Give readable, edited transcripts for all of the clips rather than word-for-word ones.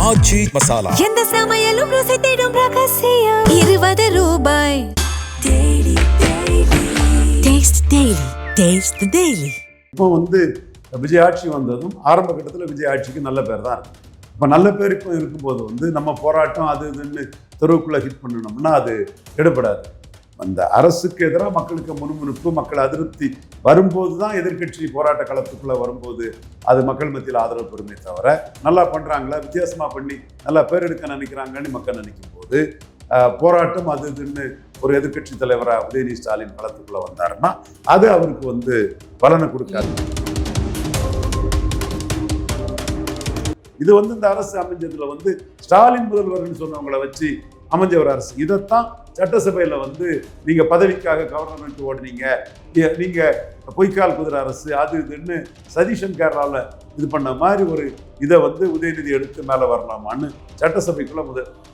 ஆச்சி மசாலா. எந்த சமையலும் ருசி தேடும் ரகசியம். 20 ரூபாய். Taste the daily. இப்போ விஜய் ஆட்சி வந்ததும் ஆரம்ப கட்டத்தில் விஜய் ஆட்சிக்கு நல்ல பேர் தான் இருக்கு. இப்போ நல்ல பேர் இப்போ இருக்கும்போது நம்ம போராட்டம் அது இதுன்னு தெருவுக்குள்ளே ஹிட் பண்ணணும்னா அது எடுபடாது. அந்த அரசுக்கு எதிராக மக்களுக்கு முணுமுணுப்பு, மக்கள் அதிருப்தி வரும்போது தான் எதிர்கட்சி போராட்ட களத்துக்குள்ளே வரும்போது அது மக்கள் மத்தியில் ஆதரவு பெறுமே தவிர நல்லா பண்ணுறாங்களா, வித்தியாசமாக பண்ணி நல்லா பேர் எடுக்க நினைக்கிறாங்கன்னு மக்கள் நினைக்கும் போது போராட்டம் அது இதுன்னு ஒரு எதிர்கட்சி தலைவராக உதயநிதி ஸ்டாலின் களத்துக்குள்ளே வந்தாருன்னா அது அவருக்கு பலனை கொடுக்காது. இது இந்த அரசு அமைஞ்சதுல ஸ்டாலின் முதல்வர்னு சொன்னவங்களை வச்சு அமைஞ்ச ஒரு அரசு. இதைத்தான் சட்டசபையில் நீங்க பதவிக்காக கவர்மெண்ட் ஓடுனீங்க, நீங்க பொய்க்கால் குதிரை அரசு அது இதுன்னு சதீஷன் கேரளாவில் இது பண்ண மாதிரி ஒரு இதை உதயநிதி எடுத்து மேலே வரலாமான்னு சட்டசபைக்குள்ள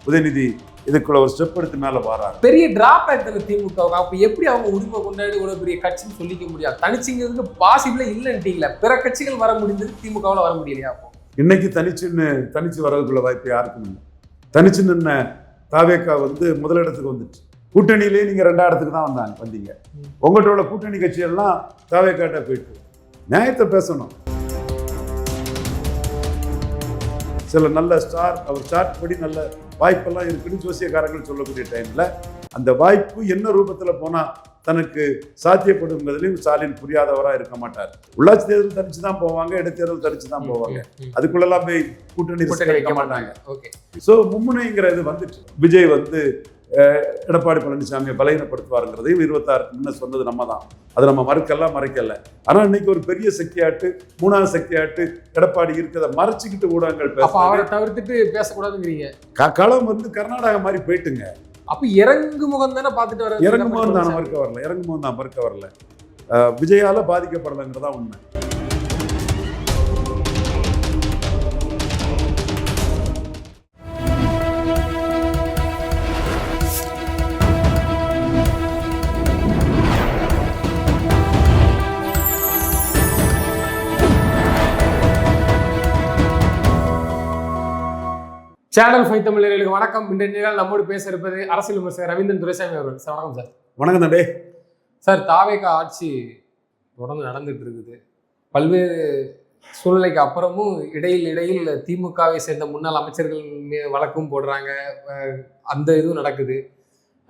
உதயநிதி இதுக்குள்ள ஒரு ஸ்டெப் எடுத்து மேலே வராங்க. பெரிய டிராப் ஆக்டர் திமுக. அப்போ எப்படி அவங்க உரிமை கொண்டாடி இவ்வளோ பெரிய கட்சின்னு சொல்லிக்க முடியாது? தனிச்சுங்கிறதுக்கு பாசிபிளே இல்லைன்ட்டீங்களா? பிற கட்சிகள் வர முடிந்தது, திமுகவில் வர முடியலையா? அப்போ இன்னைக்கு தனிச்சு வரதுக்குள்ள வாய்ப்பு யாருக்கும் இல்லை. தனிச்சு நின்ன தாவேக்கா முதலிடத்துக்கு வந்துச்சு. கூட்டணியிலேயே நீங்க 2ஆம் இடத்துக்கு தான் வந்தீங்க. உங்கள்கிட்ட கூட்டணி கட்சியெல்லாம் தாவேக்காட்ட போயிட்டு நியாயத்தை பேசணும். சில நல்ல அவர் ஸ்டார்ட் படி நல்ல வாய்ப்பெல்லாம் இருக்குன்னு ஜோசியக்காரர்கள் சொல்லக்கூடிய டைம்ல அந்த வாய்ப்பு என்ன ரூபத்தில் போனா தனக்கு சாத்தியப்படுங்கிறதுலையும் ஸ்டாலின் புரியாதவராக இருக்க மாட்டார். உள்ளாட்சி தேர்தல் தனிச்சு தான் போவாங்க, இடைத்தேர்தல் தனிச்சு தான் போவாங்க. அதுக்குள்ளெல்லாம் போய் கூட்டணி வைக்க மாட்டாங்க. ஸோ மும்முனைங்கிற இது வந்துட்டு விஜய் எடப்பாடி பழனிசாமியை பலகீனப்படுத்துவாருங்கிறதையும் 26க்கு முன்ன சொன்னது நம்ம தான். அதை நம்ம மறைக்கல. ஆனால் இன்னைக்கு ஒரு பெரிய சக்தியாட்டு, 3ஆவது சக்தியாட்டு எடப்பாடி இருக்கிறத மறைச்சிக்கிட்டு ஊடகங்கள் அவரை தவிர்த்துட்டு பேசக்கூடாதுங்கிறீங்க. களம் கர்நாடகா மாதிரி போயிட்டுங்க. அப்ப இறங்கு முகம் தானே பார்த்துட்டு வர, இறங்கு முகம் தான் மறுக்க வரல. விஜயால பாதிக்கப்படலைங்கிறதா உண்மை. சேனல் 5 தமிழர்களுக்கு வணக்கம். இன்றைய நம்மோடு பேச இருப்பது அரசியல் விமர்சகர் ரவீந்திரன் துரைசாமி அவர்கள். சார் வணக்கம். சார் வணக்கம் தம்பி. சார், தாவேகா ஆட்சி தொடர்ந்து நடந்துட்டு இருக்குது. பல்வேறு சூழ்நிலைக்கு அப்புறமும் இடையில் திமுகவை சேர்ந்த முன்னாள் அமைச்சர்கள் வழக்கும் போடுறாங்க. அந்த இதுவும் நடக்குது.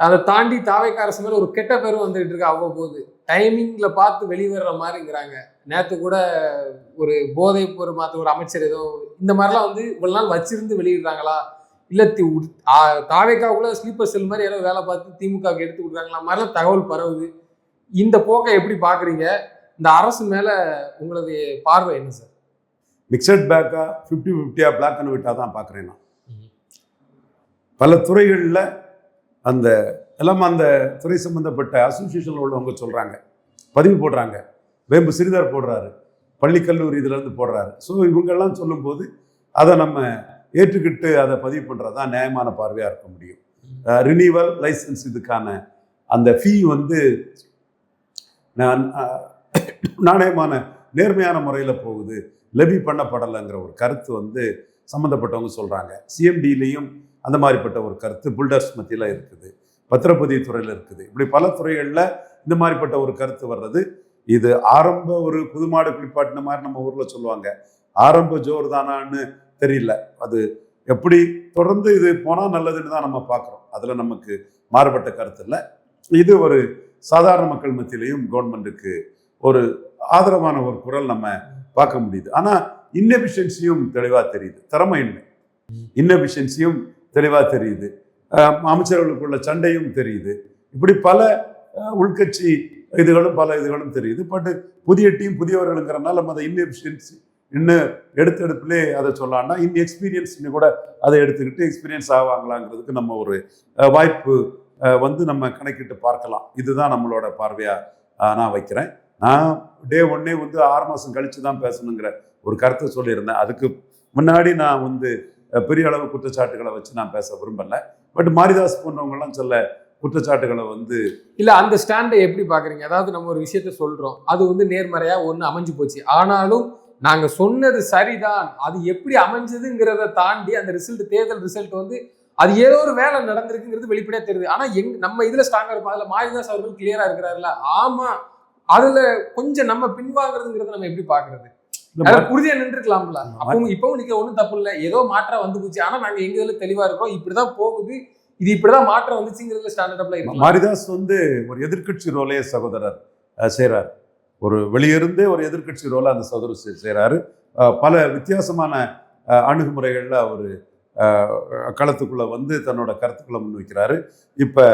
அதை தாண்டி தாவேகா அரசு மேலே ஒரு கெட்ட பேரும் வந்துகிட்டு இருக்கு. அவ்வப்போது டைமிங்ல பார்த்து வெளிவர்ற மாதிரிங்கிறாங்க. நேற்று கூட ஒரு போதை பொருள் மாற்ற ஒரு அமைச்சர் ஏதோ இந்த மாதிரிலாம் இவ்வளவு நாள் வச்சிருந்து வெளியிடுறாங்களா, இல்லை தாவேக்காவுக்குள்ள ஸ்லீப்பர் செல் மாதிரி ஏதோ வேலை பார்த்து திமுகவுக்கு எடுத்து கொடுக்குறாங்களா மாதிரிலாம் தகவல் பரவுது. இந்த போக்கை எப்படி பார்க்குறீங்க? இந்த அரசு மேலே உங்களது பார்வை என்ன சார்? மிக்சட் பேக்கா 50-50 பிளாக் அண்ட் ஒயிட்டாக தான் பார்க்குறேன் நான். பல துறைகளில் அந்த துறை சம்பந்தப்பட்ட அசோசியேஷனில் உள்ளவங்க சொல்கிறாங்க, பதிவு போடுறாங்க. வேம்பு சிறிதர் போடுறாரு, பள்ளி கல்லூரி இதிலேருந்து போடுறாரு. ஸோ இவங்கெல்லாம் சொல்லும்போது அதை நம்ம ஏற்றுக்கிட்டு அதை பதிவு பண்ணுறது தான் நியாயமான பார்வையாக இருக்க முடியும். ரினியூவல் லைசன்ஸ் இதுக்கான அந்த ஃபீ நாணயமான நேர்மையான முறையில் போகுது, லெவி பண்ணப்படலைங்கிற ஒரு கருத்து சம்மந்தப்பட்டவங்க சொல்கிறாங்க. சிஎம்டியிலையும் அந்த மாதிரிப்பட்ட ஒரு கருத்து புல்டர்ஸ் மத்தியில் இருக்குது, பத்திரப்பதிவு துறையில் இருக்குது. இப்படி பல துறைகளில் இந்த மாதிரிப்பட்ட ஒரு கருத்து வர்றது இது ஆரம்ப ஒரு புதுமாடு குளிப்பாட்டின மாதிரி நம்ம ஊரில் சொல்லுவாங்க. ஆரம்ப ஜோர் தானான்னு தெரியல. அது எப்படி தொடர்ந்து இது போனால் நல்லதுன்னு தான் நம்ம பார்க்குறோம். அதில் நமக்கு மாறுபட்ட கருத்து இல்லை. இது ஒரு சாதாரண மக்கள் மத்தியிலையும் கவர்மெண்ட்டுக்கு ஒரு ஆதரவான ஒரு குரல் நம்ம பார்க்க முடியுது. ஆனால் இன்னெஃபிஷியன்சியும் தெளிவாக தெரியுது, திறமையின்மை இன்னெஃபிஷியன்சியும் தெளிவாக தெரியுது, அமைச்சர்களுக்குள்ள சண்டையும் தெரியுது. இப்படி பல உள்கட்சி இதுகளும் தெரியுது. பட் புதிய டீம் புதியவர்களுங்கிறனால நம்ம அதை இன்னெஃபிஷியன்சி இன்னும் எடுப்பிலே அதை சொல்லலாம்னா எக்ஸ்பீரியன்ஸ் கூட அதை எடுத்துக்கிட்டு எக்ஸ்பீரியன்ஸ் ஆவாங்களாங்கிறதுக்கு நம்ம ஒரு வாய்ப்பு நம்ம கணக்கிட்டு பார்க்கலாம். இதுதான் நம்மளோட பார்வையாக நான் வைக்கிறேன். நான் டே 1 6 மாதம் கழித்து தான் பேசணுங்கிற ஒரு கருத்தை சொல்லியிருந்தேன். அதுக்கு முன்னாடி நான் பெரிய அளவு குற்றச்சாட்டுகளை வச்சு நான் பேச விரும்பலை. பட் மாரிதாஸ் போன்றவங்கலாம் சொல்ல குற்றச்சாட்டுகளை இல்ல அந்த ஸ்டாண்டை எப்படி பாக்குறீங்க? அதாவது நம்ம ஒரு விஷயத்த சொல்றோம், அது நேர்மறையா ஒண்ணு அமைஞ்சு போச்சு. ஆனாலும் நாங்க சொன்னது சரிதான், அது எப்படி அமைஞ்சதுங்கிறத தாண்டி அந்த தேர்தல் ரிசல்ட் வந்து அது ஏதோ ஒரு வேலை நடந்திருக்குங்கிறது வெளிப்படையா தெரியுது. ஆனா நம்ம இதுல ஸ்ட்ராங்கா இருப்போம். அதுல மாரிதாஸ் அவர்கள் கிளியரா இருக்கிறாருல்ல, ஆமா அதுல கொஞ்சம் நம்ம பின்வாங்குறதுங்கிறத நம்ம எப்படி பாக்குறது? உறுதியா நின்றுக்கலாம்ல. அப்பவும் இப்பவும் நிக்க ஒண்ணும் தப்பு இல்லை, ஏதோ மாற்றம் வந்து போச்சு, ஆனா நாங்க எங்க இதுல தெளிவா இருக்கோம், இப்படிதான் போகுது, இது இப்படிதான் மாற்றம் வந்துச்சுங்கிறதுல ஸ்டாண்டர்ட்ல இருக்கு. மாரிதாஸ் வந்து ஒரு எதிர்கட்சி ரோலே சகோதரர் செய்றாரு. ஒரு வெளியிருந்து ஒரு எதிர்கட்சி ரோலை அந்த சகோதரர் செய்கிறாரு. பல வித்தியாசமான அணுகுமுறைகளில் அவர் களத்துக்குள்ளே வந்து தன்னோட கருத்துக்களை முன்வைக்கிறாரு. இப்போ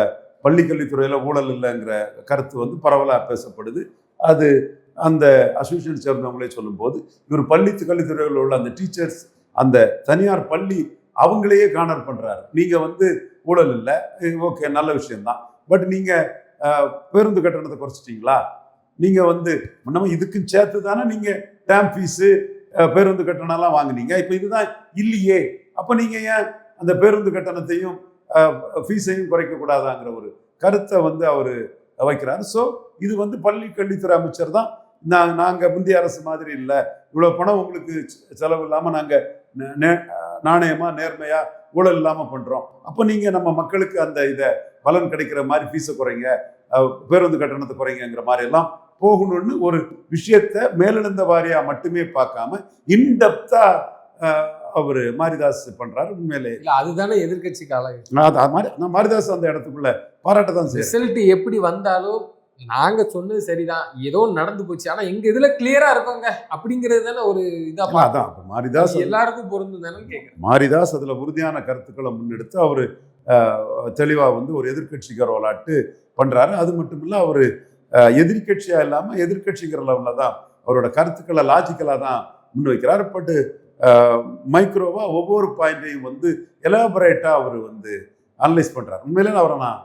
பள்ளிக்கல்வித்துறையில் ஊழல் இல்லைங்கிற கருத்து வந்து பரவலாக பேசப்படுது. அது அந்த அசோசியேஷன் சேர்ந்தவங்களே சொல்லும்போது இவர் கல்வித்துறையில் உள்ள அந்த டீச்சர்ஸ், அந்த தனியார் பள்ளி அவங்களையே கார்னர் பண்ணுறாரு. நீங்கள் வந்து ஊழல் இல்லை, ஓகே நல்ல விஷயம்தான், பட் நீங்கள் பேருந்து கட்டணத்தை குறைச்சிட்டிங்களா? நீங்கள் வந்து முன்னமே இதுக்கும் சேர்த்து தானே நீங்கள் டேம் ஃபீஸு பேருந்து கட்டணம்லாம் வாங்கினீங்க, இப்போ இதுதான் இல்லையே, அப்போ நீங்கள் ஏன் அந்த பேருந்து கட்டணத்தையும் ஃபீஸையும் குறைக்கக்கூடாதாங்கிற ஒரு கருத்தை வந்து அவர் வைக்கிறார். ஸோ இது வந்து பள்ளி கல்வித்துறை அமைச்சர் தான், நாங்கள் முந்தைய அரசு மாதிரி இல்லை, இவ்வளோ பணம் உங்களுக்கு செலவு இல்லாமல் நாங்கள் நாணயமாக நேர்மையாக ஊழல் இல்லாமல் பண்ணுறோம், அப்போ நீங்கள் நம்ம மக்களுக்கு அந்த இதை பலன் கிடைக்கிற மாதிரி ஃபீஸை குறைங்க, பேருந்து கட்டணத்தை குறைங்கிற மாதிரி எல்லாம் போகணும்னு ஒரு விஷயத்தை மேலெழுந்த வாரியா மட்டுமே பார்க்காம இன்டெப்தா அவர் மாரிதாஸ் பண்றாரு. உண்மையிலே அதுதானே எதிர்கட்சி காலம். மாரிதாஸ் அந்த இடத்துக்குள்ள பாராட்ட தான் ரிசல்ட் எப்படி வந்தாலும் நாங்க சொன்னது சரிதான், ஏதோ நடந்து போச்சு, ஆனா எங்க இதுல கிளியரா இருக்கோங்க அப்படிங்கிறது தானே ஒரு இதான். மாரிதாஸ் எல்லாருக்கும் பொருந்தும் தானே கேட்குறேன். மாரிதாஸ் அதுல உறுதியான கருத்துக்களை முன்னெடுத்து அவரு தெளிவா வந்து ஒரு எதிர்கட்சிக்கு ரோலாட்டு பண்றாரு. அது மட்டும் இல்ல, அவரு எதிர்கட்சியா இல்லாம எதிர்கட்சிங்கிற லெவல்ல தான் அவரோட கருத்துக்களை லாஜிக்கலா தான் முன்வைக்கிறார். பட் மைக்ரோவா ஒவ்வொரு பாயிண்டையும் வந்து எலாபரேட்டா அவர் வந்து அனலைஸ் பண்றாரு. உண்மையிலே அவரை நான்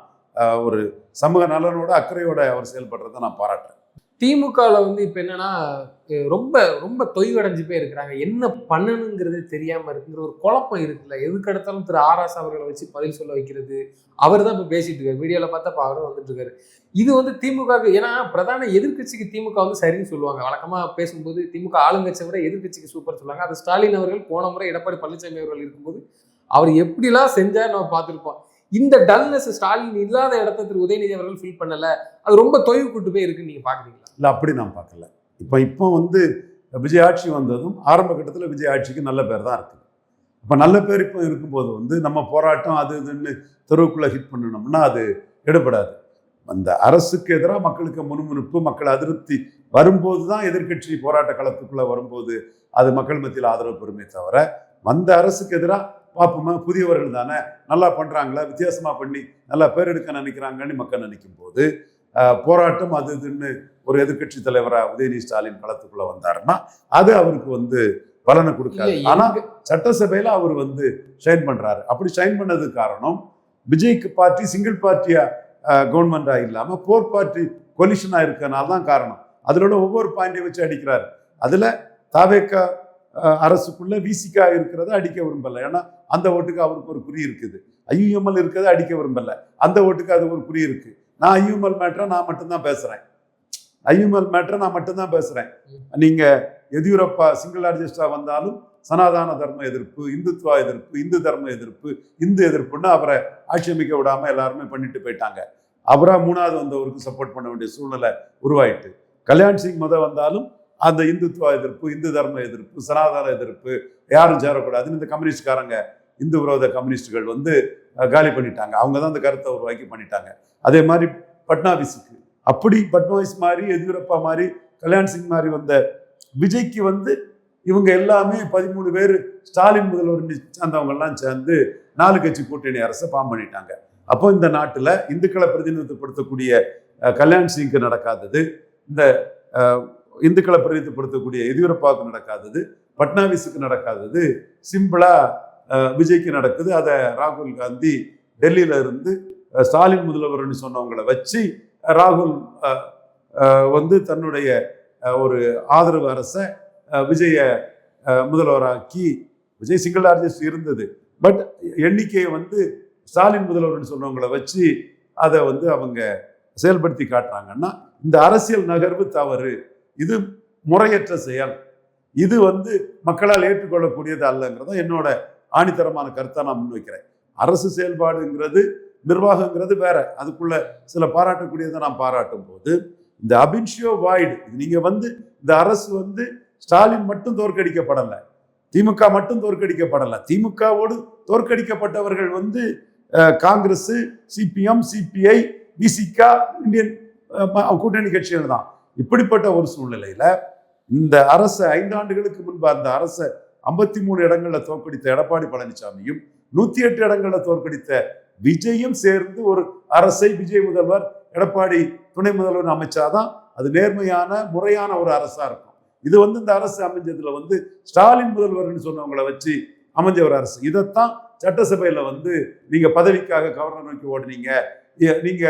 ஒரு சமூக நலனோட அக்கறையோட அவர் செயல்படுறதை நான் பாராட்டுறேன். திமுகவில் வந்து இப்போ என்னன்னா ரொம்ப ரொம்ப தொய்வடைஞ்சு போய் இருக்கிறாங்க, என்ன பண்ணணுங்கிறது தெரியாம இருக்குங்கிற ஒரு குழப்பம் இருக்குல்ல. எதுக்கு எடுத்தாலும் திரு ஆராஸ் அவர்களை வச்சு பதில் சொல்ல வைக்கிறது, அவர் தான் இப்போ பேசிட்டு இருக்காரு. வீடியோல பார்த்தா இப்போ அவரும் வந்துட்டு இருக்காரு. இது வந்து திமுகவுக்கு, ஏன்னா பிரதான எதிர்கட்சிக்கு திமுக வந்து சரின்னு சொல்லுவாங்க வழக்கமா பேசும்போது. திமுக ஆளுங்கட்சியை விட எதிர்கட்சிக்கு சூப்பர் சொல்லுவாங்க. அது ஸ்டாலின் அவர்கள் போன முறை எடப்பாடி பழனிசாமி அவர்கள் இருக்கும்போது அவர் எப்படிலாம் செஞ்சார் நம்ம பார்த்துருப்போம். இந்த டல்னஸ் ஸ்டாலின் இல்லாத இடத்த திரு உதயநிதி அவர்கள் ஃபீல் பண்ணல, அது ரொம்ப தொய்வு கூட்டு போய் இருக்குன்னு நீங்க பாக்குறீங்களா? இல்லை, அப்படி நான் பார்க்கல. இப்போ வந்து விஜய் ஆட்சி வந்ததும் ஆரம்ப கட்டத்தில் விஜய் ஆட்சிக்கு நல்ல பேர் தான் இருக்குது. இப்போ நல்ல பேர் இப்போ இருக்கும்போது வந்து நம்ம போராட்டம் அது இதுன்னு தெருவுக்குள்ளே ஹிட் பண்ணணும்னா அது எடுபடாது. அந்த அரசுக்கு எதிராக மக்களுக்கு முணுமுணுப்பு, மக்கள் அதிருப்தி வரும்போது தான் எதிர்கட்சி போராட்ட களத்துக்குள்ளே வரும்போது அது மக்கள் மத்தியில் ஆதரவு பெறுமே தவிர, வந்த அரசுக்கு எதிராக பார்ப்போமா புதியவர்கள் தானே நல்லா பண்ணுறாங்களா, வித்தியாசமாக பண்ணி நல்லா பேர் எடுக்க நினைக்கிறாங்கன்னு மக்கள் நினைக்கும் போது போராட்டம் அது இதுன்னு ஒரு எதிர்கட்சி தலைவராக உதயநிதி ஸ்டாலின் களத்துக்குள்ள வந்தாருன்னா அது அவருக்கு வந்து பலனை கொடுக்காது. ஆனா சட்டசபையில அவர் வந்து ஷைன் பண்றாரு. அப்படி ஷைன் பண்ணதுக்கு காரணம் விஜய்க்கு பார்ட்டி சிங்கிள் பார்ட்டியா கவர்மெண்டா இல்லாம 4 பார்ட்டி கொலிஷனா இருக்கனால தான் காரணம். அதோட ஒவ்வொரு பாயிண்டையும் வச்சு அடிக்கிறாரு. அதுல தாவேக்கா அரசுக்குள்ள விசிகா இருக்கிறத அடிக்க விரும்பல, ஏன்னா அந்த ஓட்டுக்கு அவருக்கு ஒரு குறி இருக்குது. ஐயுஎம்எல் இருக்கிறத அடிக்க விரும்பல, அந்த ஓட்டுக்கு அது ஒரு குறி இருக்கு. நான் ஐயுஎம்எல் மேட்டரை நான் மட்டும்தான் பேசுறேன். நீங்க எதியூரப்பா சிங்கிள் லார்ஜஸ்டா வந்தாலும் சனாதன தர்ம எதிர்ப்பு, இந்துத்துவா எதிர்ப்பு, இந்து தர்ம எதிர்ப்பு, இந்து எதிர்ப்புன்னு அவரை ஆட்சி அமைக்க விடாம எல்லாருமே பண்ணிட்டு போயிட்டாங்க. அவரா 3வது வந்தவருக்கு சப்போர்ட் பண்ண வேண்டிய சூழ்நிலை உருவாயிட்டு. கல்யாண் சிங் வந்தாலும் அந்த இந்துத்துவா எதிர்ப்பு, இந்து தர்ம எதிர்ப்பு, சனாதன எதிர்ப்பு, யாரும் சேரக்கூடாதுன்னு இந்த கம்யூனிஸ்ட்காரங்க, இந்து விரோத கம்யூனிஸ்டுகள் வந்து காலி பண்ணிட்டாங்க. அவங்க தான் அந்த கருத்தை உருவாக்கி பண்ணிட்டாங்க. அதே மாதிரி பட்னாவிஸுக்கு, அப்படி பட்னாவிஸ் மாதிரி, எதியூரப்பா மாதிரி, கல்யாண் சிங் மாதிரி வந்த விஜய்க்கு வந்து இவங்க எல்லாமே 13 பேர் ஸ்டாலின் முதல்வர் சேர்ந்தவங்கெல்லாம் சேர்ந்து 4 கட்சி கூட்டணி அரசை ஃபார்ம் பண்ணிட்டாங்க. அப்போ இந்த நாட்டில் இந்துக்களை பிரதிநிதித்துவப்படுத்தக்கூடிய கல்யாண் சிங்க்கு நடக்காதது, இந்த இந்துக்களை பிரதிநிதித்துவப்படுத்தக்கூடிய எதியூரப்பாவுக்கு நடக்காதது, பட்னாவிஸுக்கு நடக்காதது, சிம்பிளா விஜய்க்கு நடக்குது. அதை ராகுல் காந்தி டெல்லியில இருந்து ஸ்டாலின் முதல்வர்னு சொன்னவங்களை வச்சு ராகுல் வந்து தன்னுடைய ஒரு ஆதரவு அரசை விஜய முதல்வராக்கி, விஜய் சிங்கிள் லார்ஜஸ்ட் இருந்தது, பட் எண்ணிக்கையை வந்து ஸ்டாலின் முதல்வர்னு சொன்னவங்களை வச்சு அதை வந்து அவங்க செயல்படுத்தி காட்டுறாங்கன்னா இந்த அரசியல் நகர்வு தவறு, இது முறையற்ற செயல். இது மக்களால் ஏற்றுக்கொள்ளக்கூடியது அல்லங்கிறத என்னோட ஆணித்தரமான கருத்தை நான் முன்வைக்கிறேன். அரசு செயல்பாடுங்கிறது நிர்வாகங்கிறது வேற, அதுக்குள்ள சில பாராட்டக்கூடியதை நான் பாராட்டும் போது இந்த அபின்ஷியோ வாய்டு நீங்க இந்த அரசு ஸ்டாலின் மட்டும் தோற்கடிக்கப்படலை, திமுக மட்டும் தோற்கடிக்கப்படலை, திமுகவோடு தோற்கடிக்கப்பட்டவர்கள் காங்கிரஸ், சிபிஎம், சிபிஐ, விசிக, இந்தியன் கூட்டணி கட்சிகள் தான். இப்படிப்பட்ட ஒரு சூழ்நிலையில இந்த அரசு 5 ஆண்டுகளுக்கு முன்பு அந்த அரசை 53 இடங்கள்ல தோற்கடித்த எடப்பாடி பழனிசாமியும் 108 இடங்கள்ல தோற்கடித்த விஜயும் சேர்ந்து ஒரு அரசை விஜய் முதல்வர், எடப்பாடி துணை முதல்வர் அமைச்சாதான் அது நேர்மையான முறையான ஒரு அரசா இருக்கும். இது இந்த அரசு அமைஞ்சதுல ஸ்டாலின் முதல்வர்னு சொன்னவங்களை வச்சு அமைஞ்ச ஒரு அரசு. இதைத்தான் சட்டசபையில நீங்க பதவிக்காக கவர்னர் நோக்கி ஓடுனீங்க, நீங்க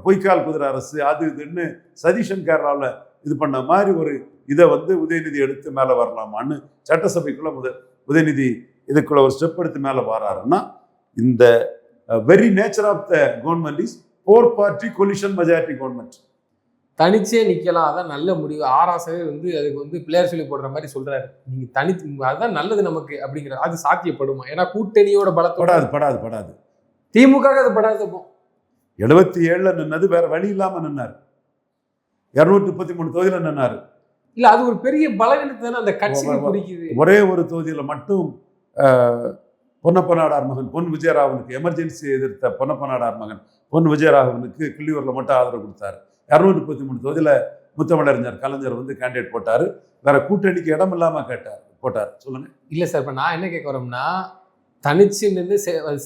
பொய்க்கால் குதிரை அரசு, அது இதுன்னு சதீஷன் கேரளாவில் இது பண்ண மாதிரி ஒரு இதை உதயநிதி எடுத்து மேலே வரலாமான்னு சட்டசபைக்குள்ள உதயநிதி இதுக்குள்ள ஒரு ஸ்டெப் எடுத்து மேலே வராருன்னா இந்த very nature of the government is 4 party coalition majority government. தனிச்சே நிக்கலாம், அதான் நல்ல முடிவு. ஆராசவே அதுக்கு பிளேயர் சொல்லி போடுற மாதிரி சொல்றாரு. நீங்க அதுதான் நல்லது நமக்கு அப்படிங்கிற அது சாத்தியப்படுமா? ஏன்னா கூட்டணியோட பலத்தோட படாது திமுக அது படாது. 77ல நின்னது வேற வழி இல்லாம நின்னாரு, 233 தொகுதியில நின்னாரு. இல்ல அது ஒரு பெரிய பலவீனத்தை அந்த கட்சிக்கு குறிக்குது. ஒரே ஒரு தொகுதியில மட்டும் பொன்னப்ப நாடார் மகன் பொன் விஜயராகவனுக்கு, எமர்ஜென்சி எதிர்த்த பொன்னப்ப நாடார் மகன் பொன் விஜயராகவனுக்கு கிள்ளியூர்ல மட்டும் ஆதரவு கொடுத்தாரு. 233 தொகுதியில முத்தமிழறிஞர் கலைஞர் கேண்டிடேட் போட்டாரு. வேற கூட்டணிக்கு இடம் இல்லாம போட்டார். சொல்லுங்க. இல்ல சார், இப்ப நான் என்ன கேட்க வரோம்னா, தனிச்சு நின்று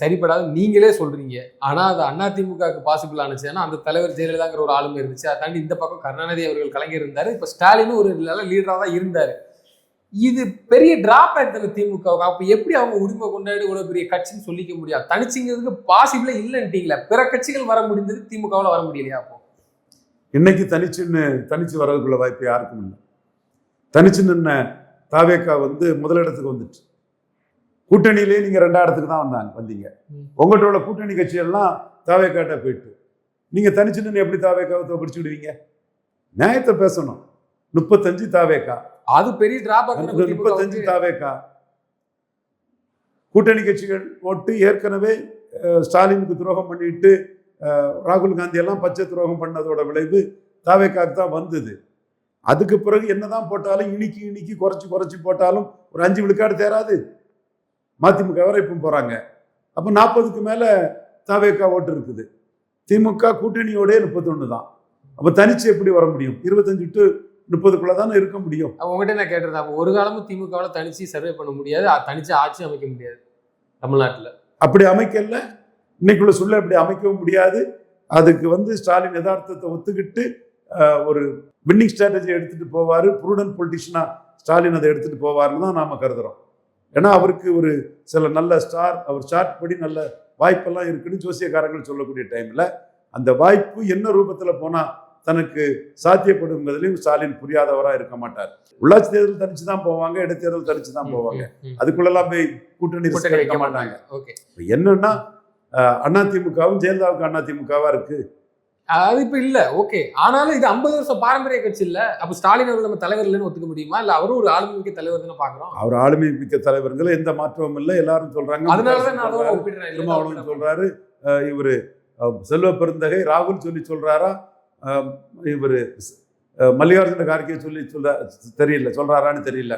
சரிப்படாது நீங்களே சொல்றீங்க. ஆனா அது அதிமுகவுக்கு பாசிபிள் ஆனிச்சுன்னா அந்த தலைவர் ஜெயலலிதாங்கிற ஒரு ஆளுமை இருந்துச்சு. அதை தாண்டி இந்த பக்கம் கருணாநிதி அவர்கள் கலைஞர் இருந்தாரு, இப்ப ஸ்டாலினும் ஒரு நல்ல லீடரா தான் இருந்தாரு. இது பெரிய டிராபேக் தானே திமுகவுக்கு. அப்ப எப்படி அவங்க உரிமை கொண்டாடி ஒரு பெரிய கட்சின்னு சொல்லிக்க முடியாது? தனிச்சுங்கிறதுக்கு பாசிபிளே இல்லைன்ட்டீங்களா? பிற கட்சிகள் வர முடிந்தது, திமுகவில் வர முடியலையா? அப்போ இன்னைக்கு தனிச்சு வரதுக்குள்ள வாய்ப்பு யாருக்கும் இல்லை. தனிச்சு நின்ன தாவேக்கா முதலிடத்துக்கு வந்துட்டு, கூட்டணியிலேயே நீங்க 2ஆம் இடத்துக்கு தான் வந்தீங்க. உங்களோட கூட்டணி கட்சியெல்லாம் தாவேக்காட்ட போயிட்டு நீங்க தனிச்சு நின்று எப்படி தாவேக்காவை தோற்கடிச்சு விடுவீங்க? நியாயத்தை பேசணும். 35 தாவேக்கா, அது பெரிய டிராபேக். 35 தாவேக்கா கூட்டணி கட்சிகள் ஓட்டு ஏற்கனவே ஸ்டாலினுக்கு துரோகம் பண்ணிட்டு ராகுல் காந்தி எல்லாம் பச்சை துரோகம் பண்ணதோட விளைவு தாவேக்காக்கு தான் வந்தது. அதுக்கு பிறகு என்னதான் போட்டாலும் இனிக்கி குறைச்சி போட்டாலும் ஒரு 5 விழுக்காடு தேராது. மதிமுக வரை இப்போ போறாங்க. அப்போ 40க்கு மேல தாவேக்கா ஓட்டு இருக்குது. திமுக கூட்டணியோட 31 தான். அப்போ தனிச்சு எப்படி வர முடியும்? 25 to 30க்குள்ள தானே இருக்க முடியும். உங்ககிட்ட நான் கேட்டிருந்தேன், அப்போ ஒரு காலமும் திமுகவில் தனிச்சு சர்வே பண்ண முடியாது, தனிச்சு ஆட்சி அமைக்க முடியாது தமிழ்நாட்டில். அப்படி அமைக்கல, இன்னைக்குள்ள சொல்ல அப்படி அமைக்கவும் முடியாது. அதுக்கு ஸ்டாலின் யதார்த்தத்தை ஒத்துக்கிட்டு ஒரு வின்னிங் ஸ்ட்ராட்டஜி எடுத்துட்டு போவாரு. ப்ரூடன்ட் பொலிட்டிஷனா ஸ்டாலின் அதை எடுத்துட்டு போவாருன்னு தான் நாம கருதுறோம். ஏன்னா அவருக்கு ஒரு சில நல்ல அவர் சார்ட் படி நல்ல வாய்ப்பெல்லாம் இருக்குன்னு ஜோசியக்காரங்கள் சொல்லக்கூடிய டைம்ல அந்த வாய்ப்பு என்ன ரூபத்துல போனா தனக்கு சாத்தியப்படுங்கிறதுலையும் ஸ்டாலின் புரியாதவரா இருக்க மாட்டார். உள்ளாட்சி தேர்தல் தனிச்சு தான் போவாங்க, இடைத்தேர்தல் தனிச்சு தான் போவாங்க. அதுக்குள்ளெல்லாம் போய் கூட்டணி வைக்க மாட்டாங்க. என்னன்னா அதிமுகவும் ஜெயலலிதாவுக்கு அதிமுகவா இருக்கு. அது இப்ப இல்ல. ஓகே, ஆனாலும் இது 50 வருஷம் பாரம்பரிய கட்சி இல்ல. அப்ப ஸ்டாலின் அவர்கள் நம்ம தலைவர் இல்லைன்னு ஒத்துக்க முடியுமா? இல்ல அவரும் ஒரு ஆளுமை மிக்க தலைவர் தானே பாக்குறோம். அவர் ஆளுமை மிக்க தலைவர்கள், எந்த மாற்றமும் இல்லை, எல்லாரும் சொல்றாங்க. அதனாலதான் நான் ஒப்பிடுறேன். சொல்றாரு இவரு செல்வ பெருந்தகை ராகுல் சொல்றாரா, இவரு மல்லிகார்ஜுன கார்கே தெரியல சொல்றாரான்னு தெரியல.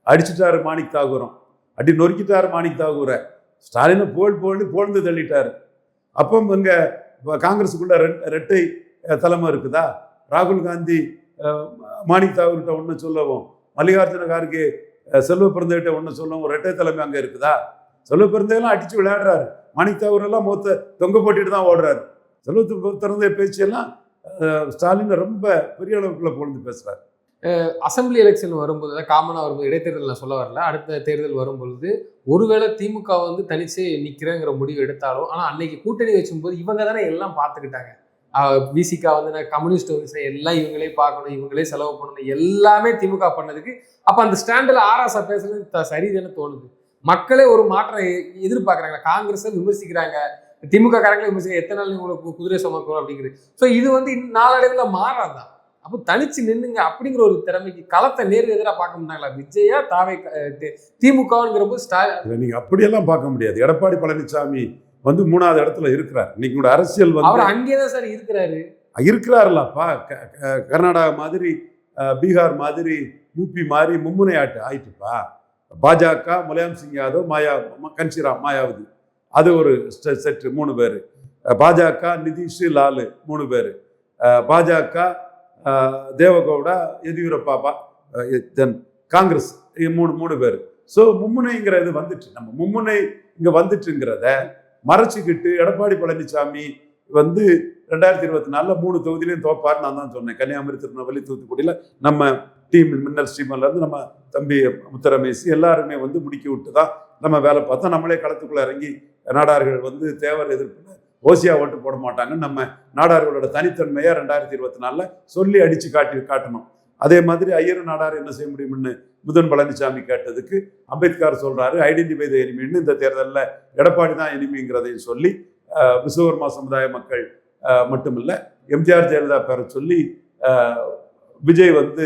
அடிச்சுட்டாரு மாணிக் தாகூரம், அடி நொறுக்கிட்டாரு மாணிக் தாகூரை. ஸ்டாலினை போழ்ந்து தள்ளிட்டாரு. அப்போ இங்க காங்கிரஸுக்குள்ள ரெட்டை தலைமை இருக்குதா? ராகுல் காந்தி மாணிக் தாகூர்கிட்ட ஒன்று சொல்லவும், மல்லிகார்ஜுன கார்கே செல்வ பிறந்தகிட்ட ஒன்று சொல்லவும், ரெட்டை தலைமை அங்கே இருக்குதா? செல்வ பிறந்தையெல்லாம் அடிச்சு விளையாடுறாரு. மாணிக் தாகூர் எல்லாம் மொத்த தொங்க போட்டுட்டு தான் ஓடுறாரு. செல்வ பிறந்த பேச்செல்லாம் ஸ்டாலின் ரொம்ப பெரிய அளவுக்குள்ள பொழுது பேசுறாரு. அசம்பிளி எலெக்ஷன் வரும்போது, காமனாக வரும்போது, இடைத்தேர்தல் நான் சொல்ல வரல, அடுத்த தேர்தல் வரும்பொழுது ஒருவேளை திமுக தனிச்சு நிற்கிறேங்கிற முடிவு எடுத்தாலும், ஆனால் அன்னைக்கு கூட்டணி வச்சும்போது இவங்க தானே எல்லாம் பார்த்துக்கிட்டாங்க. விசிகா கம்யூனிஸ்ட் எல்லாம் இவங்களே பார்க்கணும், இவங்களே செலவு பண்ணணும், எல்லாமே திமுக பண்ணதுக்கு அப்போ அந்த ஸ்டாண்டில் ஆராசா பேசுறது சரிதானே தோணுது. மக்களே ஒரு மாற்றம் எதிர்பார்க்குறாங்க. காங்கிரஸை விமர்சிக்கிறாங்க, திமுக காரங்களே விமர்சிக்கிறாங்க, எத்தனை நாள் உங்களுக்கு குதிரை சுமக்கணும் அப்படிங்கிறது. ஸோ இது நாளடைவில் மாறாதான். அப்போ தனிச்சு நின்னுங்க அப்படிங்கிற ஒரு திறமைக்கு களத்தை நேர் எதிராக பார்க்க முடியாங்களா? விஜயா தாவே திமுகங்கிற போது நீங்க அப்படியெல்லாம் பார்க்க முடியாது. எடப்பாடி பழனிசாமி வந்து 3வது இடத்துல இருக்கிறார். இன்னைக்கு கூட அரசியல் வந்து அவர் அங்கேதான் சார் இருக்கிறாருல்லப்பா. கர்நாடகா மாதிரி, பீகார் மாதிரி, யூபி மாதிரி மும்முனை ஆயிட்டுப்பா. பாஜக, முலாயம் சிங் யாதவ், கன்ஷிராம், மாயாவதி, அது ஒரு செட்டு 3 பேர். பாஜக நிதிஷ், லாலு 3 பேர். பாஜக தேவகவுடா, எதியூரப்பா, தென் காங்கிரஸ் 3 பேர். ஸோ மும்முனைங்கிற இது வந்துட்டு, நம்ம மும்முனை இங்கே வந்துட்டுங்கிறத மறைச்சிக்கிட்டு எடப்பாடி பழனிசாமி வந்து 2024 3 தொகுதியிலையும் தோப்பார். நான் தான் சொன்னேன். கன்னியாகுமரி, திருநெல்வேலி, தூத்துக்குடியில் நம்ம டீம் மின்னல் ஸ்ரீமன்லேருந்து நம்ம தம்பி முத்தரமேசி எல்லாருமே வந்து முடுக்கி விட்டு தான் நம்ம வேலை பார்த்தோம். நம்மளே களத்துக்குள்ளே இறங்கி நாடார்கள் வந்து தேவர் எதிர்ப்புன்னு ஓசியா ஓட்டு போட மாட்டாங்க. நம்ம நாடார்களோட தனித்தன்மையை 2024 சொல்லி அடித்து காட்டணும். அதே மாதிரி ஐயர் நாடார் என்ன செய்ய முடியும்னு முதன் பழனிசாமி கேட்டதுக்கு அம்பேத்கர் சொல்றாரு, ஐடென்டிஃபை த எனிமின்னு. இந்த தேர்தலில் எடப்பாடி தான் எனிமிங்கிறதையும் சொல்லி விஸ்வகர்மா சமுதாய மக்கள் மட்டுமில்லை, எம்ஜிஆர் ஜெயலலிதா பேரை சொல்லி விஜய் வந்து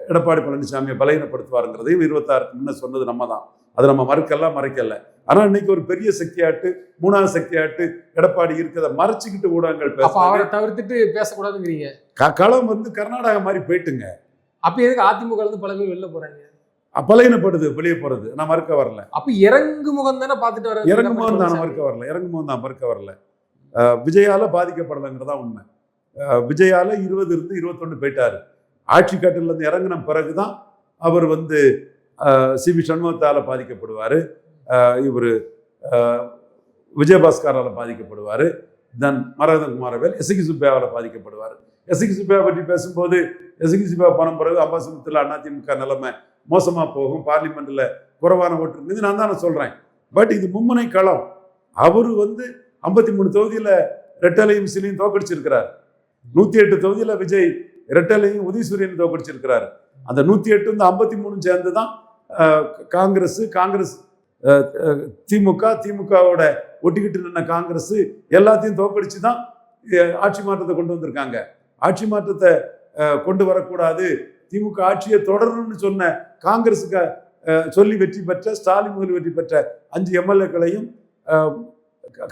எடப்பாடி பழனிசாமியை பலகீனப்படுத்துவாருங்கிறதையும் 26க்கு முன்ன சொன்னது நம்ம தான். அதை நம்ம மறைக்கல. ஆனா இன்னைக்கு ஒரு பெரிய சக்தியாட்டு, 3வது சக்தியாட்டு எடப்பாடி இருக்கிறத மறைச்சிக்கிட்டு ஊடகங்கள் அவரை தவிர்த்துட்டு பேசக்கூடாதுங்கிறீங்க. களம் வந்து கர்நாடகா மாதிரி போயிட்டுங்க. அப்ப எதுக்கு அதிமுக இருந்து பல பேர் வெளில போறாங்க? பலகீனப்படுது, வெளியே போறது. நான் மறுக்க வரல. அப்ப இறங்குமுகம் தானே பார்த்துட்டு வர, இறங்குமுகம் தான் மறுக்க வரல. இறங்குமுகம் தான் மறுக்க வரல. விஜயால பாதிக்கப்படலைங்கிறதா உண்மை. விஜயால 20 இருந்து 21 போயிட்டாரு. ஆட்சி கட்டில இருந்து இறங்கின பிறகுதான் அவர் வந்து சிவி சண்முகத்தால பாதிக்கப்படுவார், இவர் விஜயபாஸ்கரால் பாதிக்கப்படுவார், தென் மரகத குமாரவேல் எஸ்கி சுப்பையாவால் பாதிக்கப்படுவார். எஸ்கி சுப்பையா பற்றி பேசும்போது, எஸ்கி சுப்பையா போன பிறகு அம்பாசமுத்திரத்தில் அதிமுக நிலைமை மோசமாக போகும், பார்லிமெண்ட்டில் குறைவான ஓட்டு இருக்குது, நான் தானே சொல்கிறேன். பட் இது மும்முனை களம். அவர் வந்து 53 தொகுதியில் ரெட்டலையும் சிலையும் தோக்கடிச்சிருக்கிறார். 108 தொகுதியில் விஜய் ரெட்டலையும் உதயசூரியன் தோக்கடிச்சிருக்கிறார். அந்த 108 வந்து 53 சேர்ந்து தான் காங்கிரஸ் திமுகவோட ஒட்டிக்கிட்டு நின்ன காங்கிரஸ் எல்லாத்தையும் தோக்கடிச்சு தான் ஆட்சி மாற்றத்தை கொண்டு வந்திருக்காங்க. ஆட்சி மாற்றத்தை கொண்டு வரக்கூடாது, திமுக ஆட்சியை தொடரணும்னு சொன்ன காங்கிரஸுக்கு சொல்லி வெற்றி பெற்ற ஸ்டாலின் முதல் வெற்றி பெற்ற 5 எம்எல்ஏக்களையும்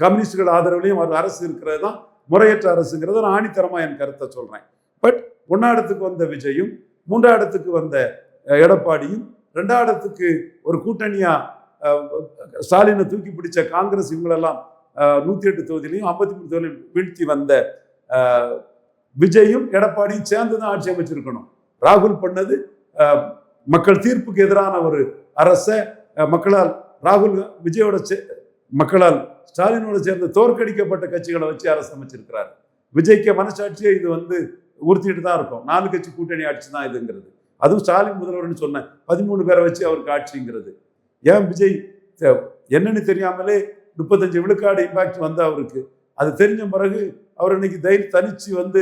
கம்யூனிஸ்டுகள் ஆதரவுலையும் ஒரு அரசு இருக்கிறது தான் முறையற்ற அரசுங்கிறத நான் ஆணித்தரமா என் கருத்தை சொல்றேன். பட் 1ஆம் இடத்துக்கு வந்த விஜயும் 3ஆம் இடத்துக்கு வந்த எடப்பாடியும் 2ஆம் இடத்துக்கு ஒரு கூட்டணியா ஸ்டாலினை தூக்கி பிடிச்ச காங்கிரஸ் இவங்களெல்லாம் 108 தொகுதியிலையும் 53 தொகுதியிலும் வீழ்த்தி வந்த விஜயும் எடப்பாடியும் சேர்ந்து தான் ஆட்சி அமைச்சிருக்கணும். ராகுல் பண்ணது மக்கள் தீர்ப்புக்கு எதிரான ஒரு அரசை மக்களால் விஜயோட மக்களால் ஸ்டாலினோட சேர்ந்து தோற்கடிக்கப்பட்ட கட்சிகளை வச்சு அரசு அமைச்சிருக்கிறார். விஜய்க்கு மனசாட்சியை இது வந்து உறுத்திட்டு தான் இருக்கும். 4 கட்சி கூட்டணி ஆட்சி தான் இதுங்கிறது. அதுவும் ஸ்டாலின் முதல்வர்னு சொன்ன 13 பேரை வச்சு அவருக்கு ஆட்சிங்கிறது. ஏன் விஜய் என்னன்னு தெரியாமலே 35 விழுக்காடு இம்பாக்ட் வந்து அவருக்கு அது தெரிஞ்ச பிறகு அவர் இன்னைக்கு தனிச்சு வந்து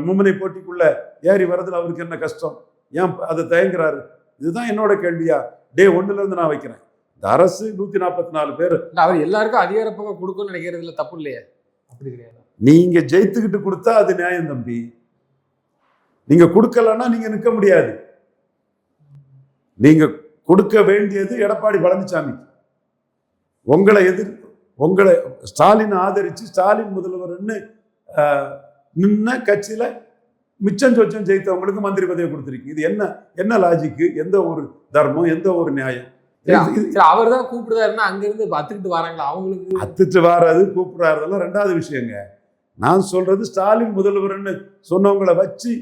மும்முனை போட்டிக்குள்ள ஏறி வரதுல அவருக்கு என்ன கஷ்டம்? ஏன் அதை தயங்குறாரு? இதுதான் என்னோட கேள்வியா டே 1ல இருந்து நான் வைக்கிறேன். இந்த அரசு 144 பேர் அவர் எல்லாருக்கும் அதிகார பக்கம் கொடுக்கும்னு நினைக்கிறதுல தப்பு இல்லையா? அப்படி கிடையாது. நீங்க ஜெயித்துக்கிட்டு கொடுத்தா அது நியாயம் தம்பி. நீங்க கொடுக்கலன்னா நீங்க நிற்க முடியாது. நீங்க கொடுக்க வேண்டியது எடப்பாடி பழனிசாமி. உங்களை ஸ்டாலின் ஆதரிச்சு ஸ்டாலின் முதல்வர்னு நின்ன கட்சியில மிச்சம் சொச்சம் ஜெயித்தவங்களுக்கு மந்திரி பதவியை கொடுத்துருக்கு. இது என்ன லாஜிக்கு? எந்த ஒரு தர்மம், எந்த ஒரு நியாயம்? அவர் தான் கூப்பிடுறாருன்னா அங்கிருந்து அத்துக்கிட்டு வராங்களா? அவங்களுக்கு அத்துட்டு வராது கூப்பிடுறாருதெல்லாம் 2வது விஷயங்க. நான் சொல்றது ஸ்டாலின் முதல்வர்னு சொன்னவங்களை வச்சு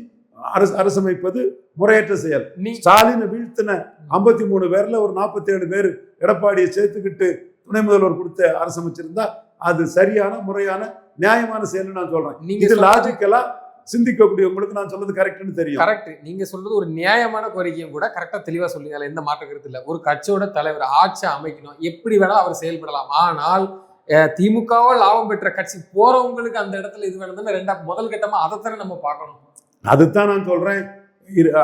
அரசமைப்பது முறையற்ற செயல். ஸ்டாலினை வீழ்த்தின 53 பேர்ல ஒரு 47 பேர் எடப்பாடியை சேர்த்துக்கிட்டு துணை முதல்வர் கொடுத்த அரசமைச்சிருந்தா அது சரியான முறையான நியாயமான செயல் நான் சொல்றேன். இது லாஜிக்கலா சிந்திக்கக்கூடியவங்களுக்கு நான் சொல்றது கரெக்ட்னு தெரியும். கரெக்ட். நீங்க சொல்றது ஒரு நியாயமான கோரிக்கையும் கூட கரெக்டா தெளிவா சொல்லுங்க. எந்த மாற்ற கருத்து இல்லை. ஒரு கட்சியோட தலைவர் ஆட்சி அமைக்கணும், எப்படி வேணாலும் அவர் செயல்படலாம். ஆனால் திமுகவோ லாபம் பெற்ற கட்சி போறவங்களுக்கு அந்த இடத்துல இது வேணும். முதல் கட்டமா அதைத்தானே நம்ம பார்க்கணும். அதுதான் நான் சொல்றேன்.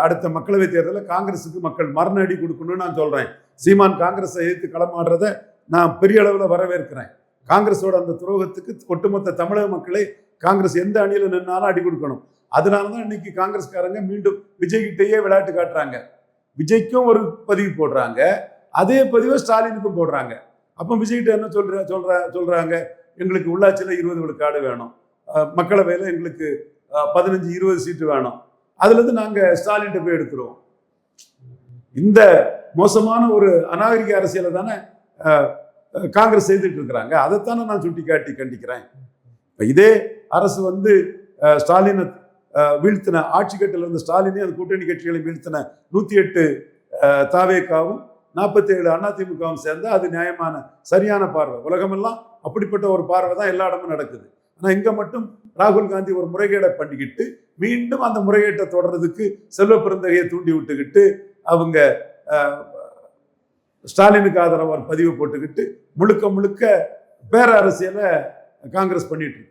அடுத்த மக்களவை தேர்தலில் காங்கிரஸுக்கு மக்கள் மரணடி கொடுக்கணும்னு நான் சொல்றேன். சீமான் காங்கிரஸை எதிர்த்து களமாடுறத நான் பெரிய அளவில் வரவேற்கிறேன். காங்கிரஸோட அந்த துரோகத்துக்கு ஒட்டுமொத்த தமிழக மக்களே காங்கிரஸ் எந்த அணியில் நின்னாலும் அடி கொடுக்கணும். அதனாலதான் இன்னைக்கு காங்கிரஸ்காரங்க மீண்டும் விஜய் கிட்டேயே விளையாட்டு காட்டுறாங்க. விஜய்க்கும் ஒரு பதிவு போடுறாங்க, அதே பதிவை ஸ்டாலினுக்கும் போடுறாங்க. அப்போ விஜய்கிட்ட என்ன சொல்றாங்க, எங்களுக்கு உள்ளாட்சியில் 20 விழுக்காடு வேணும், மக்களவையில் எங்களுக்கு 15-20 சீட்டு வேணும், அதுலேருந்து நாங்கள் ஸ்டாலின்கிட்ட போய் எடுத்துருவோம். இந்த மோசமான ஒரு அநாகரிக அரசியலை தானே காங்கிரஸ் செய்துட்டு இருக்கிறாங்க. அதைத்தானே நான் சுட்டி காட்டி கண்டிக்கிறேன். இப்போ இதே அரசு வந்து ஸ்டாலினை வீழ்த்தின, ஆட்சி கட்டில் இருந்த ஸ்டாலினே அந்த கூட்டணி கட்சிகளை வீழ்த்தின 108 தாவேகாவும் 47 அதிமுகவும் சேர்ந்து அது நியாயமான சரியான பார்வை. உலகமெல்லாம் அப்படிப்பட்ட ஒரு பார்வை தான் எல்லா இடமும் நடக்குது. ஆனால் இங்கே மட்டும் ராகுல் காந்தி ஒரு முறைகேடை பண்ணிக்கிட்டு மீண்டும் அந்த முறைகேட்டை தொடர்றதுக்கு செல்வ பெருந்தகையை தூண்டி விட்டுக்கிட்டு அவங்க ஸ்டாலினுக்கு ஆதரவு ஒரு பதிவு போட்டுக்கிட்டு முழுக்க முழுக்க பேர அரசியலை காங்கிரஸ் பண்ணிட்டு இருக்கு.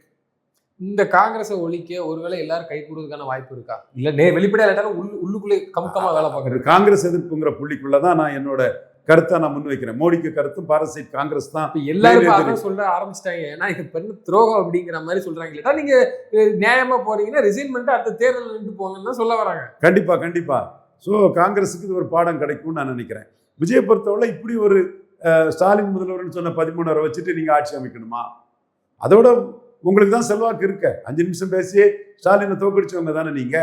இந்த காங்கிரஸை ஒழிக்க ஒருவேளை எல்லாரும் கை கூடுறதுக்கான வாய்ப்பு இருக்கா? இல்ல வெளிப்படையா உள்ளுக்குள்ளே கமுக்கமா வேலை பார்க்கறது காங்கிரஸ் எதிர்ப்புங்கிற புள்ளிக்குள்ளதான் நான் என்னோட கருத்தை நான் முன்வைக்கிறேன். மோடிக்கு கருத்தும் பாரசைட் காங்கிரஸ் தான். எல்லாரும் சொல்ல ஆரம்பிச்சிட்டாங்க. ஏன்னா இது பெண்ணு துரோகம் அப்படிங்கிற மாதிரி சொல்றாங்க. இல்லையா நீங்க நியாயமா போறீங்கன்னா ரிசைன் பண்ணிட்டு அடுத்த தேர்தல் நின்று போங்கன்னு சொல்ல வராங்க. கண்டிப்பா கண்டிப்பா. ஸோ காங்கிரஸுக்கு இது ஒரு பாடம் கிடைக்கும்னு நான் நினைக்கிறேன். விஜய் பொறுத்தவரை இப்படி ஒரு ஸ்டாலின் முதல்வர்னு சொன்ன 13 வச்சுட்டு நீங்க ஆட்சி அமைக்கணுமா? அதோட உங்களுக்கு தான் செல்வாக்கு இருக்க. 5 நிமிஷம் பேசியே ஸ்டாலினை தோக்கடிச்சவங்க தானே நீங்க.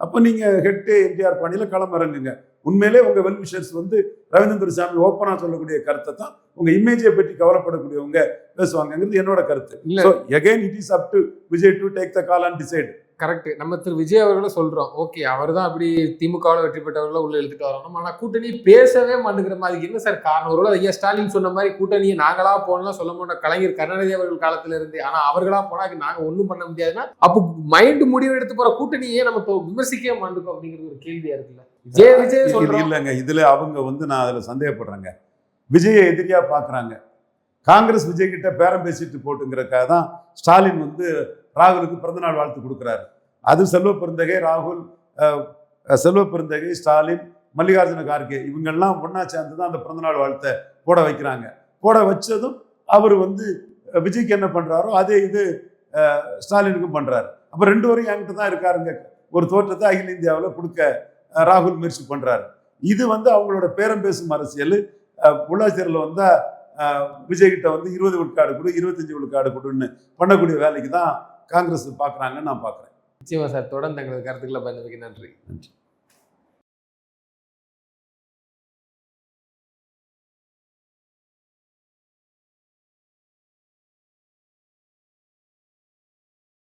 அப்போ நீங்க ஹெட்டு என்டிஆர் பாணியில களம் இறங்குங்க. உண்மையிலே உங்க வெல்விஷர்ஸ் வந்து ரவீந்திர துரைசாமி ஓப்பனா சொல்லக்கூடிய கருத்தை தான் உங்க இமேஜை பற்றி கவலைப்படக்கூடியவங்க பேசுவாங்கிறது என்னோட கருத்து. So again it is up to Vijay to take the call and decide. Correct. நம்ம திரு விஜய் அவர்களும் சொல்றோம், ஓகே அவர் தான் அப்படி திமுகவில் வெற்றி பெற்றவர்களும் உள்ள எழுதிட்டு வரணும். ஆனால் கூட்டணி பேசவே மாட்டேங்கிற மாதிரி என்ன சார் காரணம்? ஒருவேளை ஐயா ஸ்டாலின் சொன்ன மாதிரி கூட்டணியை நாங்களா போனலாம் சொல்ல மாட்டோம், கலைஞர் கருணாநிதி அவர்கள் காலத்துல இருந்து. ஆனா அவர்களா போனா நாங்க ஒன்றும் பண்ண முடியாதுன்னா அப்போ மைண்ட் முடிவு எடுத்து போற கூட்டணியே நம்ம விமர்சிக்கவே மாட்டோம் அப்படிங்கிறது ஒரு கேள்வியா இருக்குல்ல. விஜய் சொல்றோம் இல்லைங்க, இதுல அவங்க வந்து நான் அதுல சந்தேகப்படுறேங்க. விஜயை எதிரியா பாக்குறாங்க. காங்கிரஸ் விஜய் கிட்ட பேரம் பேசிட்டு போட்டுங்கிறக்காக தான் ஸ்டாலின் வந்து ராகுலுக்கு பிறந்தநாள் வாழ்த்து கொடுக்குறாரு. அது செல்வ பெருந்தகை, ராகுல், செல்வ பெருந்தகை, ஸ்டாலின், மல்லிகார்ஜுன கார்கே இவங்கெல்லாம் ஒன்னா சேர்ந்து தான் அந்த பிறந்தநாள் வாழ்த்தை போட வைக்கிறாங்க. போட வச்சதும் அவர் வந்து விஜய்க்கு என்ன பண்றாரோ அதே இது ஸ்டாலினுக்கும் பண்றாரு. அப்ப 2 வரையும் என்கிட்ட தான் இருக்காருங்க ஒரு தோற்றத்தை அகில இந்தியாவில் கொடுக்க ராகுல் முயற்சி பண்றாரு. இது வந்து அவங்களோட பேரம் பேசும் அரசியல். உள்ளாட்சியரில் வந்தா விஜய்கிட்ட வந்து 20 விழுக்காடு கொடு, 25 விழுக்காடு கொடுன்னு பண்ணக்கூடிய வேலைக்கு தான் காங்கிரஸ் பார்க்குறாங்கன்னு நான் பார்க்குறேன். நிச்சயமா சார். தொடர்ந்து தங்களது கருத்துக்களை பயன்படுத்தி நன்றி.